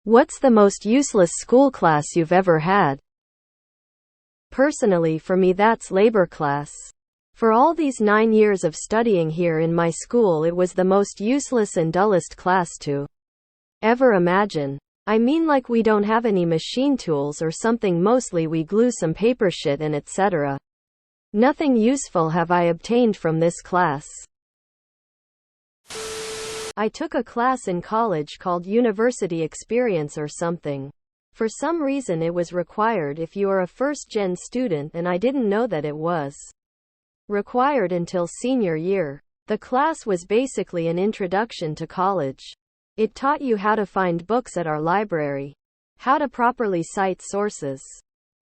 What's the most useless school class you've ever had? Personally, for me, that's labor class. For all these 9 years of studying here in my school, it was the most useless and dullest class to ever imagine. I mean, like, we don't have any machine tools or something, mostly we glue some paper shit and etc. Nothing useful have I obtained from this class. I took a class in college called University Experience or something. For some reason it was required if you are a first-gen student, and I didn't know that it was required until senior year. The class was basically an introduction to college. It taught you how to find books at our library, how to properly cite sources,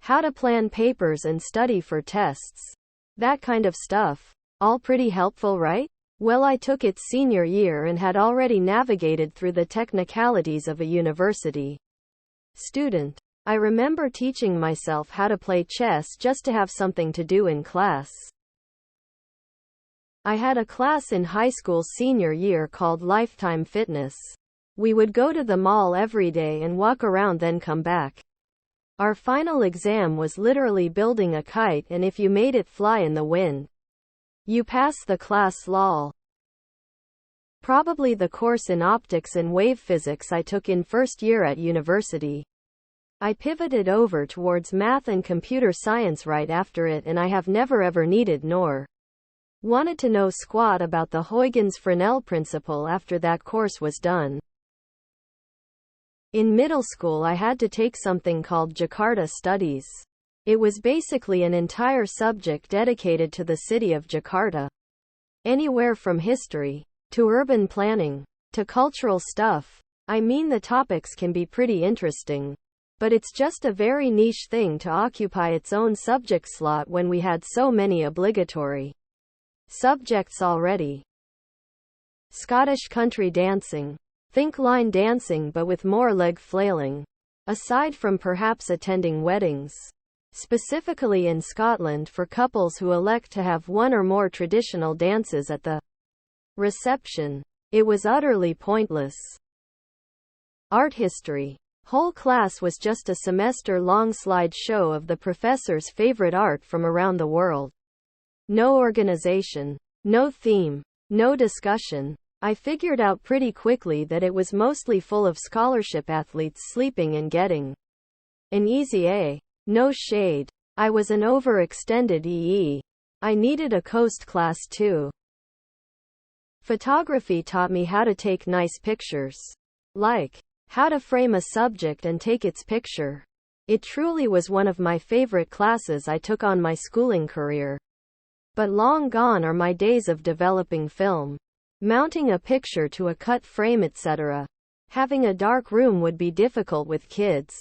how to plan papers and study for tests. That kind of stuff. All pretty helpful, right? Well, I took it senior year and had already navigated through the technicalities of a university student. I remember teaching myself how to play chess just to have something to do in class. I had a class in high school senior year called Lifetime Fitness. We would go to the mall every day and walk around, then come back. Our final exam was literally building a kite, and if you made it fly in the wind, you pass the class. Lol. Probably the course in optics and wave physics I took in first year at university. I pivoted over towards math and computer science right after it, and I have never ever needed nor wanted to know squat about the Huygens-Fresnel principle after that course was done. In middle school I had to take something called Jakarta Studies. It was basically an entire subject dedicated to the city of Jakarta. Anywhere from history, to urban planning, to cultural stuff. I mean, the topics can be pretty interesting. But it's just a very niche thing to occupy its own subject slot when we had so many obligatory subjects already. Scottish country dancing. Think line dancing but with more leg flailing. Aside from perhaps attending weddings. Specifically in Scotland for couples who elect to have one or more traditional dances at the reception. It was utterly pointless. Art history. Whole class was just a semester-long slideshow of the professor's favorite art from around the world. No organization. No theme. No discussion. I figured out pretty quickly that it was mostly full of scholarship athletes sleeping and getting an easy A. No shade. I was an overextended EE. I needed a coast class too. Photography taught me how to take nice pictures. Like, how to frame a subject and take its picture. It truly was one of my favorite classes I took on my schooling career. But long gone are my days of developing film. Mounting a picture to a cut frame, etc. Having a dark room would be difficult with kids.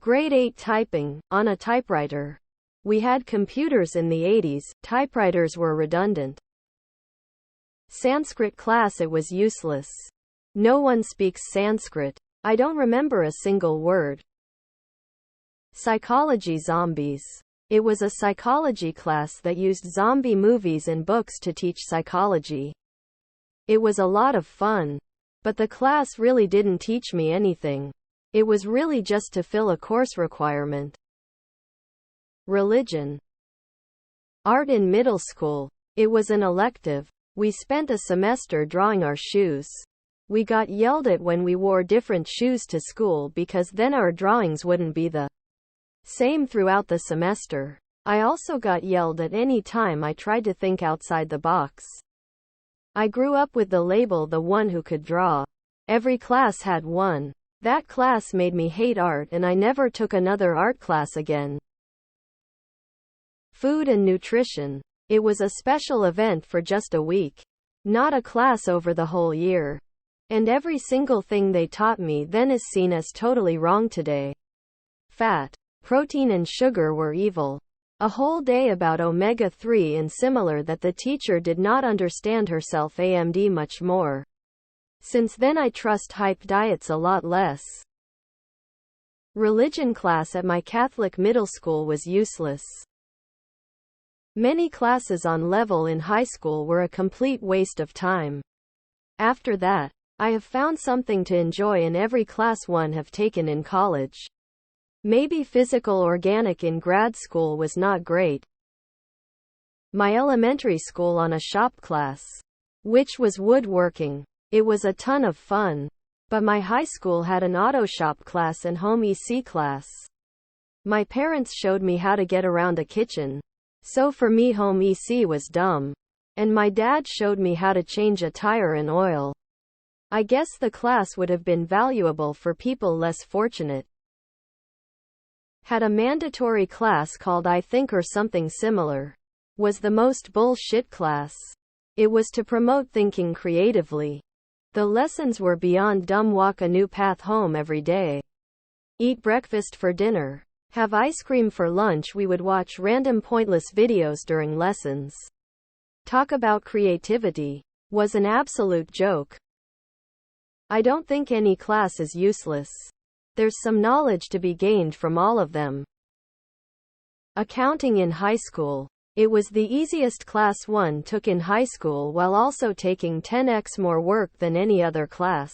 Grade 8 typing, on a typewriter. We had computers in the 80s, typewriters were redundant. Sanskrit class, it was useless. No one speaks Sanskrit. I don't remember a single word. Psychology zombies. It was a psychology class that used zombie movies and books to teach psychology. It was a lot of fun. But the class really didn't teach me anything. It was really just to fill a course requirement. Religion. Art in middle school. It was an elective. We spent a semester drawing our shoes. We got yelled at when we wore different shoes to school because then our drawings wouldn't be the same throughout the semester. I also got yelled at any time I tried to think outside the box. I grew up with the label the one who could draw. Every class had one. That class made me hate art, and I never took another art class again. Food and nutrition. It was a special event for just a week. Not a class over the whole year. And every single thing they taught me then is seen as totally wrong today. Fat, protein and sugar were evil. A whole day about omega-3 and similar that the teacher did not understand herself AMD much more. Since then I trust hype diets a lot less. Religion class at my Catholic middle school was useless. Many classes on level in high school were a complete waste of time. After that, I have found something to enjoy in every class one have taken in college. Maybe physical organic in grad school was not great. My elementary school on a shop class, which was woodworking. It was a ton of fun. But my high school had an auto shop class and home EC class. My parents showed me how to get around a kitchen. So for me home EC was dumb. And my dad showed me how to change a tire and oil. I guess the class would have been valuable for people less fortunate. Had a mandatory class called I Think or something similar. Was the most bullshit class. It was to promote thinking creatively. The lessons were beyond dumb. Walk a new path home every day. Eat breakfast for dinner. Have ice cream for lunch. We would watch random pointless videos during lessons. Talk about creativity. Was an absolute joke. I don't think any class is useless. There's some knowledge to be gained from all of them. Accounting in high school. It was the easiest class one took in high school while also taking 10x more work than any other class.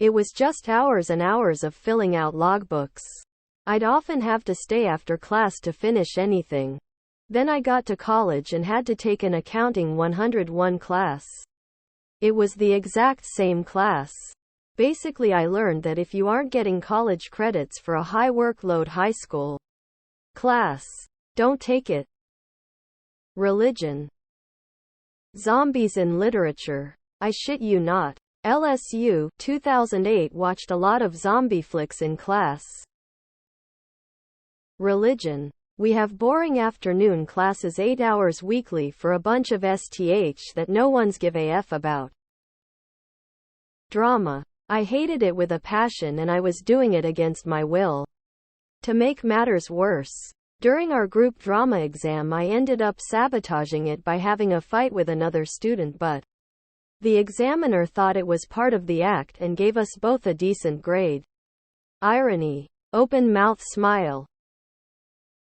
It was just hours and hours of filling out logbooks. I'd often have to stay after class to finish anything. Then I got to college and had to take an accounting 101 class. It was the exact same class. Basically, I learned that if you aren't getting college credits for a high workload high school class, don't take it. Religion. Zombies in literature. I shit you not. LSU, 2008 watched a lot of zombie flicks in class. Religion. We have boring afternoon classes 8 hours weekly for a bunch of STH that no one's give a F about. Drama. I hated it with a passion and I was doing it against my will. To make matters worse, during our group drama exam I ended up sabotaging it by having a fight with another student, but the examiner thought it was part of the act and gave us both a decent grade. Irony. Open mouth smile.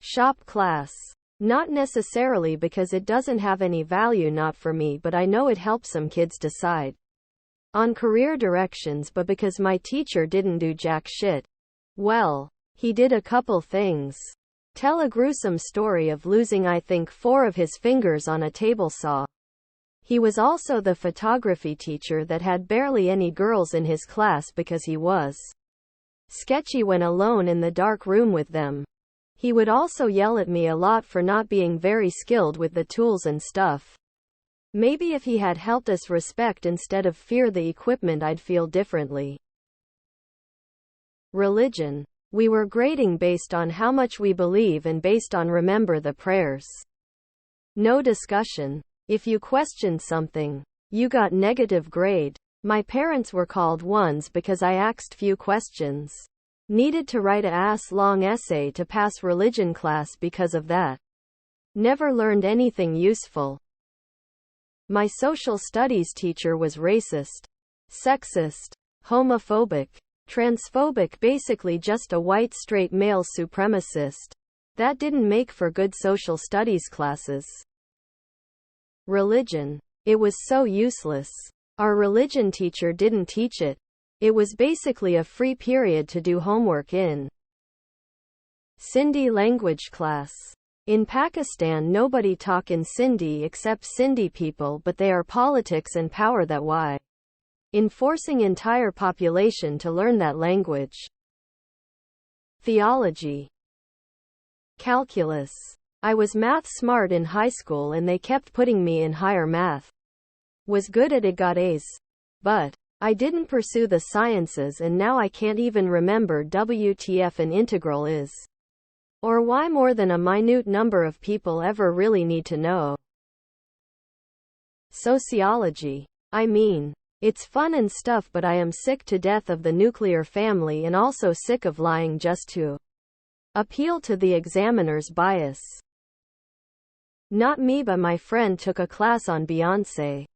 Shop class. Not necessarily because it doesn't have any value, not for me, but I know it helps some kids decide on career directions, but because my teacher didn't do jack shit. Well, he did a couple things. Tell a gruesome story of losing I think 4 of his fingers on a table saw. He was also the photography teacher that had barely any girls in his class because he was sketchy when alone in the dark room with them. He would also yell at me a lot for not being very skilled with the tools and stuff. Maybe if he had helped us respect instead of fear the equipment, I'd feel differently. Religion. We were grading based on how much we believe and based on remember the prayers. No discussion. If you questioned something, you got negative grade. My parents were called ones because I asked few questions. Needed to write a ass-long essay to pass religion class because of that. Never learned anything useful. My social studies teacher was racist, sexist, homophobic, transphobic, basically just a white straight male supremacist. That didn't make for good social studies classes. Religion. It was so useless. Our religion teacher didn't teach it. It was basically a free period to do homework in. Sindhi language class. In Pakistan nobody talk in Sindhi except Sindhi people, but they are politics and power that why in forcing entire population to learn that language. Theology. Calculus. I was math smart in high school and they kept putting me in higher math. Was good at it, got A's. But I didn't pursue the sciences and now I can't even remember WTF an integral is. Or why more than a minute number of people ever really need to know. Sociology. I mean, it's fun and stuff, but I am sick to death of the nuclear family and also sick of lying just to appeal to the examiner's bias. Not me, but my friend took a class on Beyoncé.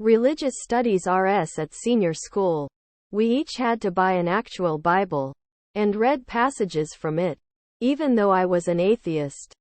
Religious studies RS at senior school. We each had to buy an actual Bible and read passages from it. Even though I was an atheist,